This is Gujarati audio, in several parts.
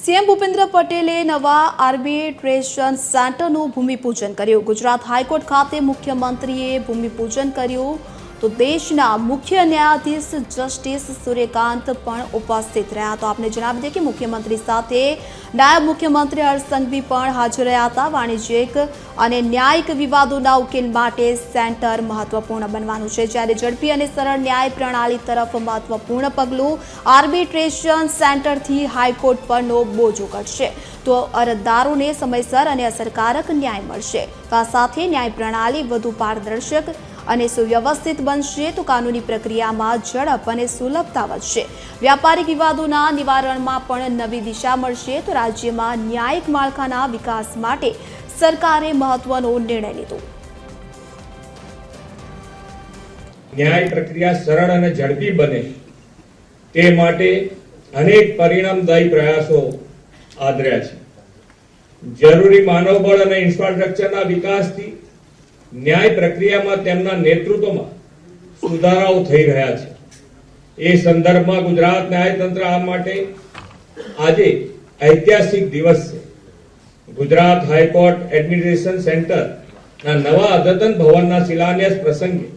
સીએમ ભૂપેન્દ્ર પટેલે નવા આર્બિટ્રેશન સેન્ટરનું ભૂમિપૂજન કર્યું। ગુજરાત હાઈકોર્ટ ખાતે મુખ્યમંત્રીએ ભૂમિપૂજન કર્યું તો દેશના મુખ્ય ન્યાયાધીશ જસ્ટિસ સૂર્યકાંત પણ ઉપસ્થિત રહ્યા। તો આપને જણાવી દઈએ કે મુખ્યમંત્રી સાથે નાયબ મુખ્યમંત્રી હર્ષ સંઘવી પણ હાજર રહ્યા હતા। વાણિજ્યિક અને ન્યાયિક વિવાદોના ઉકેલ માટે સેન્ટર મહત્વપૂર્ણ બનવાનું છે, જ્યારે ઝડપી અને સરળ ન્યાય પ્રણાલી તરફ મહત્વપૂર્ણ પગલું આર્બિટ્રેશન સેન્ટરથી હાઈકોર્ટ પરનો બોજો ઘટશે તો અરજદારોને સમયસર અને અસરકારક ન્યાય મળશે। તો આ સાથે ન્યાય પ્રણાલી વધુ પારદર્શક અને સુવ્યવસ્થિત બનશે તો કાનૂની પ્રક્રિયામાં ઝડપ અને સુલભતા વધશે। વ્યાપારિક વિવાદોના નિવારણમાં પણ નવી દિશા મળશે તો રાજ્યમાં ન્યાયિક માળખાના વિકાસ માટે સરકારે મહત્વનો નિર્ણય લીધો। ન્યાય પ્રક્રિયા સરળ અને ઝડપી બને તે માટે અનેક પરિણામદાયી પ્રયાસો આદર્યા છે। જરૂરી માનવબળ અને ઇન્ફ્રાસ્ટ્રક્ચરના વિકાસથી ન્યાય પ્રક્રિયામાં તેમના નેતૃત્વમાં સુધારાઓ થઈ રહ્યા છે। એ સંદર્ભમાં ગુજરાત ન્યાયતંત્ર આ માટે આજે ઐતિહાસિક દિવસ છે। ગુજરાત હાઈકોર્ટ એડમિનિસ્ટ્રેશન સેન્ટરના નવા અદ્યતન ભવનના શિલાન્યાસ પ્રસંગે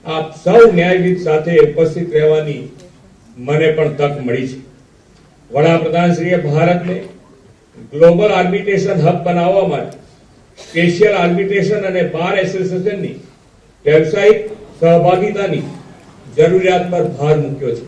આપ સૌ ન્યાયવિદ સાથે ઉપસ્થિત રહેવાની મને પણ તક મળી છે। વડાપ્રધાનશ્રીએ ભારતને ગ્લોબલ આર્બિટ્રેશન હબ બનાવવા માટે સ્પેશિયલ આર્બિટ્રેશન અને બાર એસોસિએશનની વ્યવસાયિક સહભાગિતાની જરૂરિયાત પર ભાર મૂક્યો છે।